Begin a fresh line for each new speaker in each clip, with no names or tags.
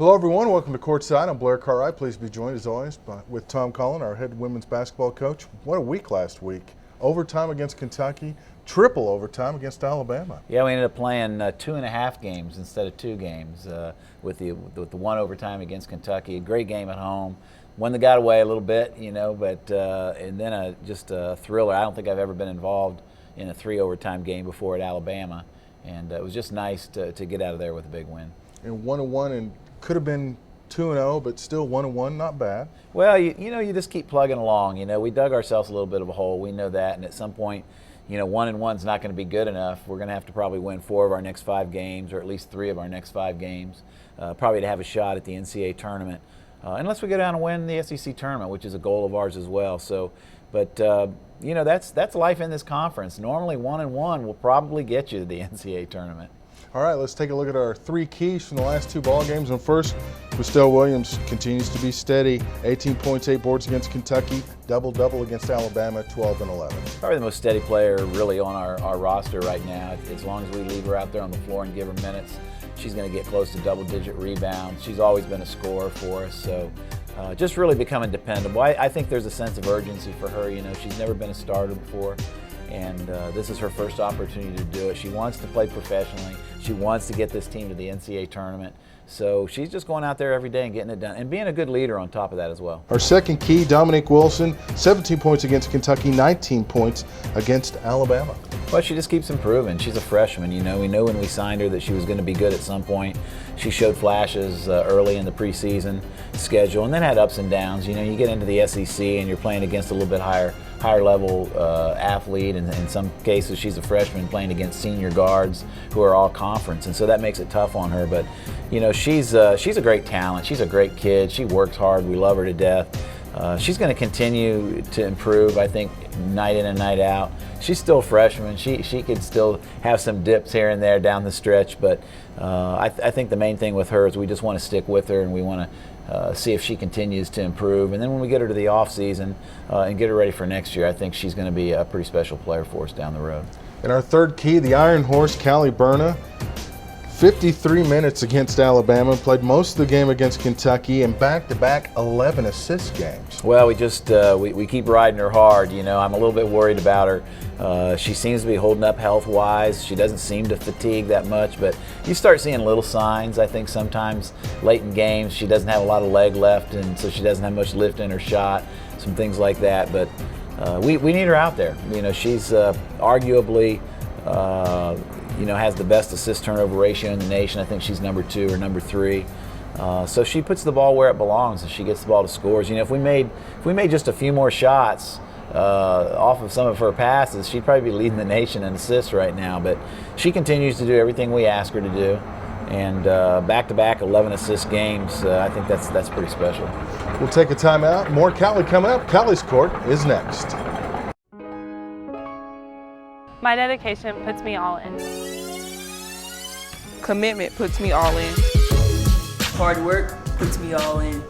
Hello, everyone. Welcome to Courtside. I'm Blair Cartwright. Pleased to be joined, as always, with Tom Collen, our head women's basketball coach. What a week last week. Overtime against Kentucky, triple overtime against Alabama.
Yeah, we ended up playing 2.5 games instead of 2 games with the one overtime against Kentucky. A great game at home. One that got away a little bit, but and then just a thriller. I don't think I've ever been involved in a 3 overtime game before at Alabama, and it was just nice to get out of there with a big win.
And 1-1 and could have been 2-0, but still 1-1, not bad.
Well, you just keep plugging along. We dug ourselves a little bit of a hole. We know that, and at some point, 1-1's not going to be good enough. We're going to have to probably win 4 of our next 5 games, or at least 3 of our next 5 games, probably to have a shot at the NCAA tournament, unless we go down and win the SEC tournament, which is a goal of ours as well. So, but that's life in this conference. Normally, 1-1 will probably get you to the NCAA tournament.
All right, let's take a look at our 3 keys from the last 2 ball games. And first, Christelle Williams continues to be steady. 18 points, 8 boards against Kentucky, double-double against Alabama, 12 and 11.
Probably the most steady player really on our roster right now. As long as we leave her out there on the floor and give her minutes, she's going to get close to double-digit rebounds. She's always been a scorer for us, so just really becoming dependable. I think there's a sense of urgency for her. She's never been a starter before, and this is her first opportunity to do it. She wants to play professionally. She wants to get this team to the NCAA tournament. So she's just going out there every day and getting it done and being a good leader on top of that as well.
Our second key, Dominique Wilson, 17 points against Kentucky, 19 points against Alabama.
Well, she just keeps improving. She's a freshman. We know when we signed her that she was going to be good at some point. She showed flashes early in the preseason schedule and then had ups and downs. You get into the SEC and you're playing against a little bit higher level athlete, and in some cases she's a freshman playing against senior guards who are all conference, and so that makes it tough on her. But she's a great talent. She's a great kid. She works hard. We love her to death. She's going to continue to improve, I think, night in and night out. She's still a freshman. She could still have some dips here and there down the stretch, but I think the main thing with her is we just want to stick with her, and we want to see if she continues to improve. And then when we get her to the off season and get her ready for next year, I think she's going to be a pretty special player for us down the road.
And our third key, the Iron Horse, Callie Berna, 53 minutes against Alabama, played most of the game against Kentucky, and back-to-back 11 assist games.
Well, we just we keep riding her hard. I'm a little bit worried about her. She seems to be holding up health-wise. She doesn't seem to fatigue that much, but you start seeing little signs. I think sometimes late in games she doesn't have a lot of leg left, and so she doesn't have much lift in her shot, some things like that. But we need her out there. She's arguably has the best assist turnover ratio in the nation. I think she's number 2 or number 3. So she puts the ball where it belongs, and she gets the ball to scores. If we made just a few more shots off of some of her passes, she'd probably be leading the nation in assists right now. But she continues to do everything we ask her to do, and back-to-back 11 assist games. I think that's pretty special.
We'll take a timeout. More Callie coming up. Callie's Court is next.
My dedication puts me all in.
Commitment puts me all in.
Hard work puts me all in.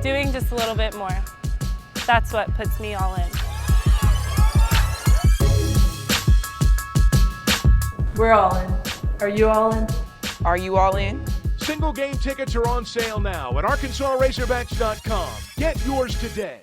Doing just a little bit more. That's what puts me all in.
We're all in. Are you all in?
Are you all in?
Single game tickets are on sale now at ArkansasRazorbacks.com. Get yours today.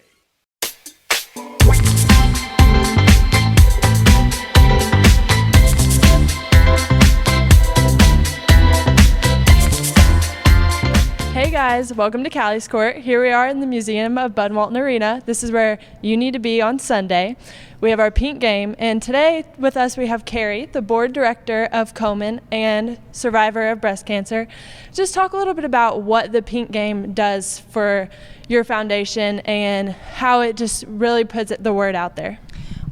Hey guys, welcome to Callie's Court. Here we are in the Museum of Bud Walton Arena. This is where you need to be on Sunday. We have our pink game, and today with us we have Carrie, the board director of Komen and survivor of breast cancer. Just talk a little bit about what the pink game does for your foundation and how it just really puts the word out there.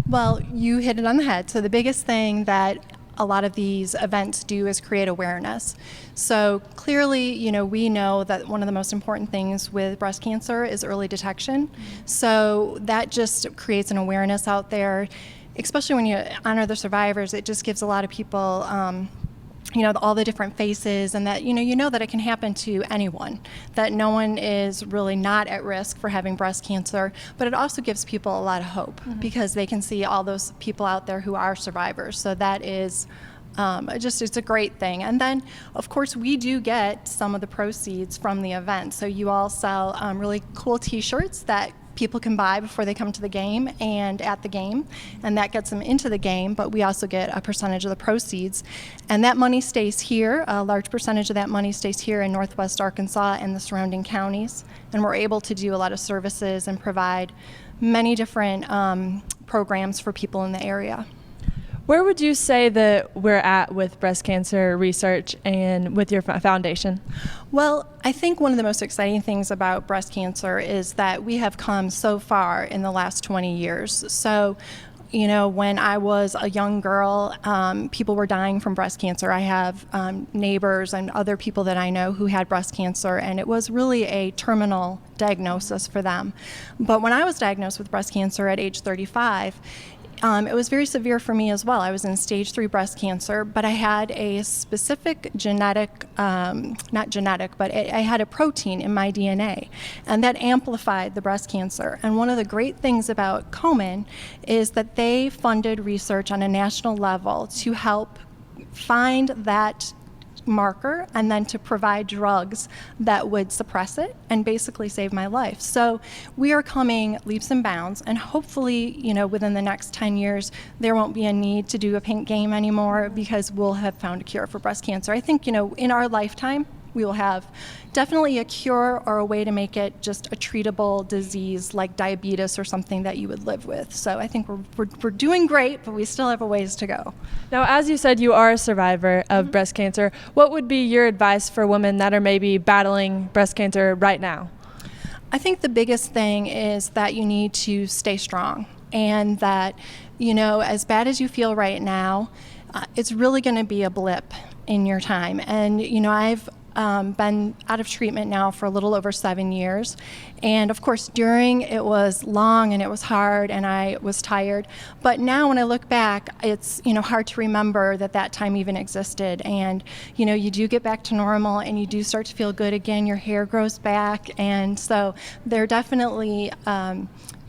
Well, you hit it on the head. So the biggest thing that a lot of these events do is create awareness. So clearly, we know that one of the most important things with breast cancer is early detection. So that just creates an awareness out there, especially when you honor the survivors. It just gives a lot of people all the different faces, and that you know that it can happen to anyone, that no one is really not at risk for having breast cancer. But it also gives people a lot of hope because they can see all those people out there who are survivors. So that is It's a great thing. And then, of course, we do get some of the proceeds from the event. So you all sell really cool T-shirts that people can buy before they come to the game and at the game, and that gets them into the game, but we also get a percentage of the proceeds. And that money stays here. A large percentage of that money stays here in Northwest Arkansas and the surrounding counties, and we're able to do a lot of services and provide many different programs for people in the area.
Where would you say that we're at with breast cancer research and with your foundation?
Well, I think one of the most exciting things about breast cancer is that we have come so far in the last 20 years. So, you know, when I was a young girl, people were dying from breast cancer. I have neighbors and other people that I know who had breast cancer, and it was really a terminal diagnosis for them. But when I was diagnosed with breast cancer at age 35, it was very severe for me as well. I was in stage 3 breast cancer, but I had a specific genetic, not genetic, but I had a protein in my DNA, and that amplified the breast cancer. And one of the great things about Komen is that they funded research on a national level to help find that marker and then to provide drugs that would suppress it and basically save my life. So we are coming leaps and bounds, and hopefully, you know, within the next 10 years, there won't be a need to do a pink game anymore because we'll have found a cure for breast cancer. I think, you know, in our lifetime, we will have definitely a cure or a way to make it just a treatable disease like diabetes or something that you would live with. So I think we're doing great, but we still have a ways to go.
Now, as you said, you are a survivor of breast cancer. What would be your advice for women that are maybe battling breast cancer right now?
I think the biggest thing is that you need to stay strong, and that, you know, as bad as you feel right now, it's really going to be a blip in your time. And, you know, I've been out of treatment now for a little over 7 years. And of course, during it was long and it was hard and I was tired. But now when I look back, it's, you know, hard to remember that that time even existed. And, you know, you do get back to normal and you do start to feel good again. Your hair grows back. And so there definitely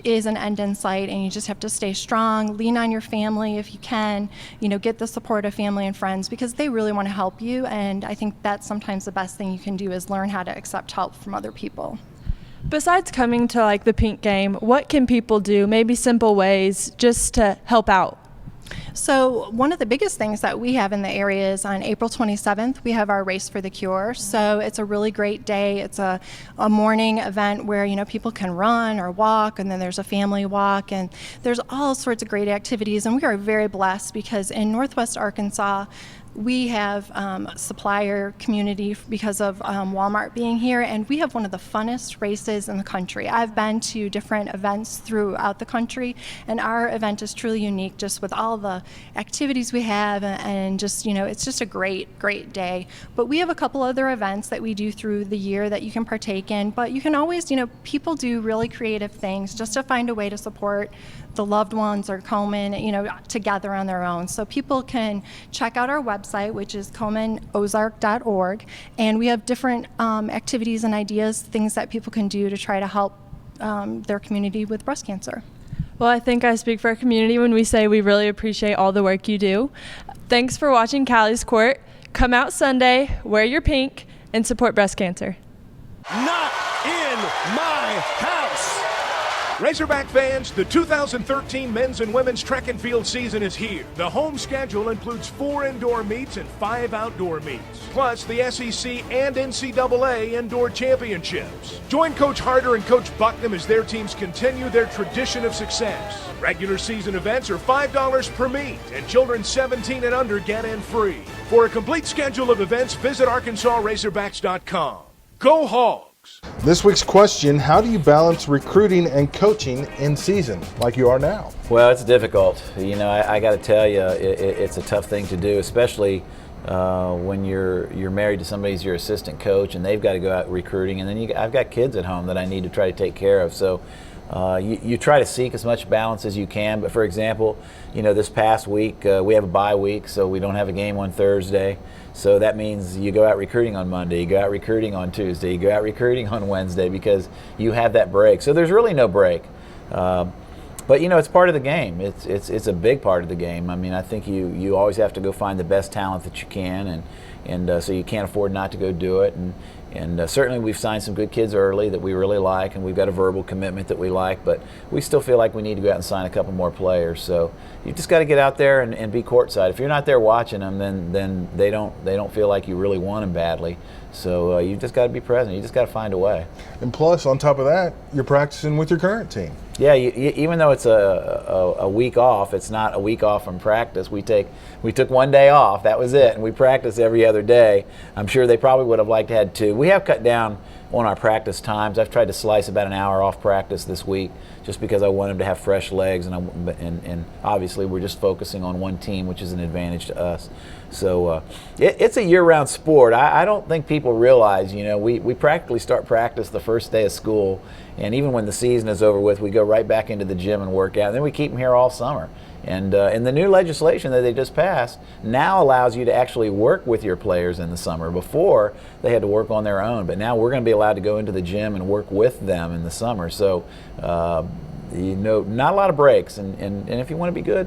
is an end in sight, and you just have to stay strong, lean on your family if you can, you know, get the support of family and friends because they really want to help you. And I think that's sometimes the best thing you can do is learn how to accept help from other people.
Besides coming to like the pink game, what can people do, maybe simple ways, just to help out?
So one of the biggest things that we have in the area is on April 27th, we have our Race for the Cure. So it's a really great day. It's a morning event where, you know, people can run or walk, and then there's a family walk, and there's all sorts of great activities. And we are very blessed because in Northwest Arkansas, we have a supplier community because of Walmart being here, and we have one of the funnest races in the country. I've been to different events throughout the country, and our event is truly unique just with all the activities we have, and just, you know, it's just a great, great day. But we have a couple other events that we do through the year that you can partake in, but you can always, you know, people do really creative things just to find a way to support the loved ones or Komen, you know, together on their own. So people can check out our website, which is ComenOzark.org, and we have different activities and ideas, things that people can do to try to help their community with breast cancer.
Well, I think I speak for our community when we say we really appreciate all the work you do. Thanks for watching Callie's Court. Come out Sunday, wear your pink, and support breast cancer.
Not in my house. Razorback fans, the 2013 men's and women's track and field season is here. The home schedule includes 4 indoor meets and 5 outdoor meets, plus the SEC and NCAA indoor championships. Join Coach Harder and Coach Bucknam as their teams continue their tradition of success. Regular season events are $5 per meet, and children 17 and under get in free. For a complete schedule of events, visit ArkansasRazorbacks.com. Go Hogs!
This week's question, how do you balance recruiting and coaching in season like you are now?
Well, it's difficult. You know, I got to tell you, it's a tough thing to do, especially when you're married to somebody who's your assistant coach and they've got to go out recruiting, and then I've got kids at home that I need to try to take care of. So you try to seek as much balance as you can. But for example, you know, this past week we have a bye week, so we don't have a game on Thursday. So that means you go out recruiting on Monday, you go out recruiting on Tuesday, you go out recruiting on Wednesday because you have that break. So there's really no break. But it's part of the game. It's a big part of the game. I mean, I think you always have to go find the best talent that you can, and so you can't afford not to go do it. And certainly we've signed some good kids early that we really like, and we've got a verbal commitment that we like, but we still feel like we need to go out and sign a couple more players. So you just got to get out there and be courtside. If you're not there watching them, then they don't feel like you really want them badly. So you just got to be present. You just got to find a way.
And plus, on top of that, you're practicing with your current team.
Yeah, even though it's a week off, it's not a week off from practice. We took one day off, that was it, and we practice every other day. I'm sure they probably would have liked to have two. We have cut down on our practice times. I've tried to slice about an hour off practice this week just because I want them to have fresh legs, and obviously we're just focusing on one team, which is an advantage to us. So it's a year-round sport. I don't think people realize, we practically start practice the first day of school, and even when the season is over with, we go right back into the gym and work out, and then we keep them here all summer. And the new legislation that they just passed now allows you to actually work with your players in the summer. Before, they had to work on their own, but now we're going to be allowed to go into the gym and work with them in the summer. So, not a lot of breaks, and if you want to be good,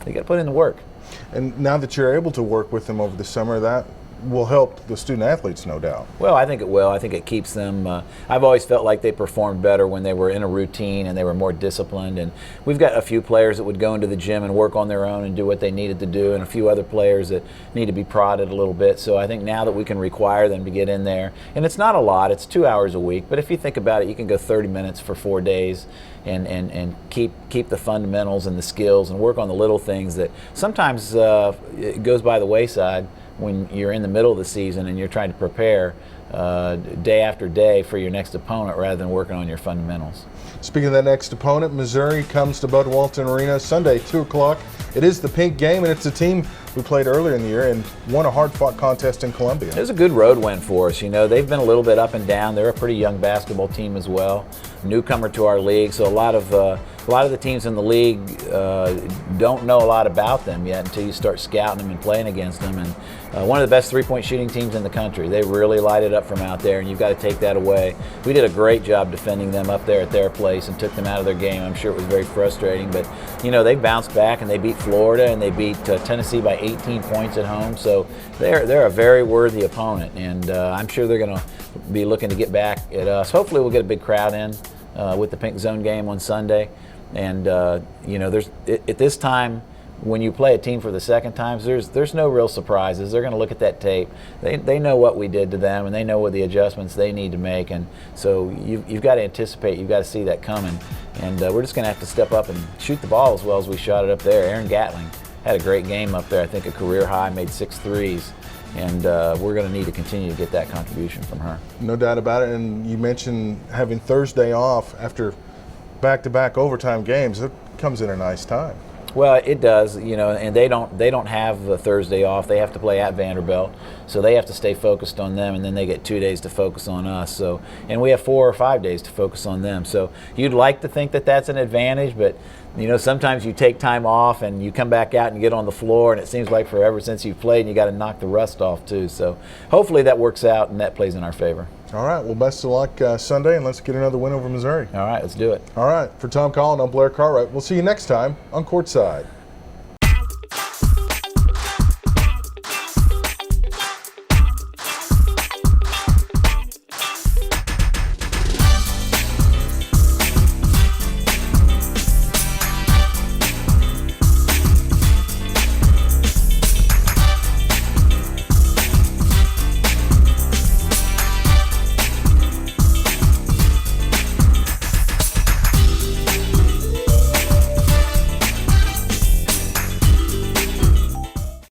you got to put in the work.
And now that you're able to work with them over the summer, that will help the student athletes, no doubt.
Well, I think it will. I think it keeps them. I've always felt like they performed better when they were in a routine and they were more disciplined. And we've got a few players that would go into the gym and work on their own and do what they needed to do, and a few other players that need to be prodded a little bit. So I think now that we can require them to get in there, and it's not a lot, it's 2 hours a week, but if you think about it, you can go 30 minutes for 4 days and keep the fundamentals and the skills and work on the little things that sometimes it goes by the wayside when you're in the middle of the season and you're trying to prepare day after day for your next opponent rather than working on your fundamentals.
Speaking of that next opponent, Missouri comes to Bud Walton Arena Sunday, 2 o'clock. It is the Pink game, and it's a team we played earlier in the year and won a hard-fought contest in Columbia.
It was a good road win for us. They've been a little bit up and down. They're a pretty young basketball team as well, newcomer to our league. So a lot of the teams in the league don't know a lot about them yet until you start scouting them and playing against them. And one of the best three-point shooting teams in the country. They really light it up from out there, and you've got to take that away. We did a great job defending them up there at their place and took them out of their game. I'm sure it was very frustrating, but they bounced back and they beat Florida and they beat Tennessee by 18 points at home. So they're a very worthy opponent, and I'm sure they're going to be looking to get back at us. Hopefully we'll get a big crowd in with the Pink Zone game on Sunday. And there's at this time, when you play a team for the second time, there's no real surprises. They're going to look at that tape. They know what we did to them, and they know what the adjustments they need to make. And so you've got to anticipate. You've got to see that coming. And we're just going to have to step up and shoot the ball as well as we shot it up there. Aaron Gatling had a great game up there. I think a career high, made 6 threes. And we're going to need to continue to get that contribution from her. No doubt about it. And you mentioned having Thursday off after back-to-back overtime games. It comes in a nice time. Well, it does, and they don't have the Thursday off. They have to play at Vanderbilt, so they have to stay focused on them, and then they get 2 days to focus on us. So, and we have 4 or 5 days to focus on them. So you'd like to think that that's an advantage, but sometimes you take time off and you come back out and get on the floor, and it seems like forever since you've played, and you got to knock the rust off too. So hopefully that works out and that plays in our favor. All right, well, best of luck Sunday, and let's get another win over Missouri. All right, let's do it. All right, for Tom Collen, I'm Blair Cartwright. We'll see you next time on Courtside.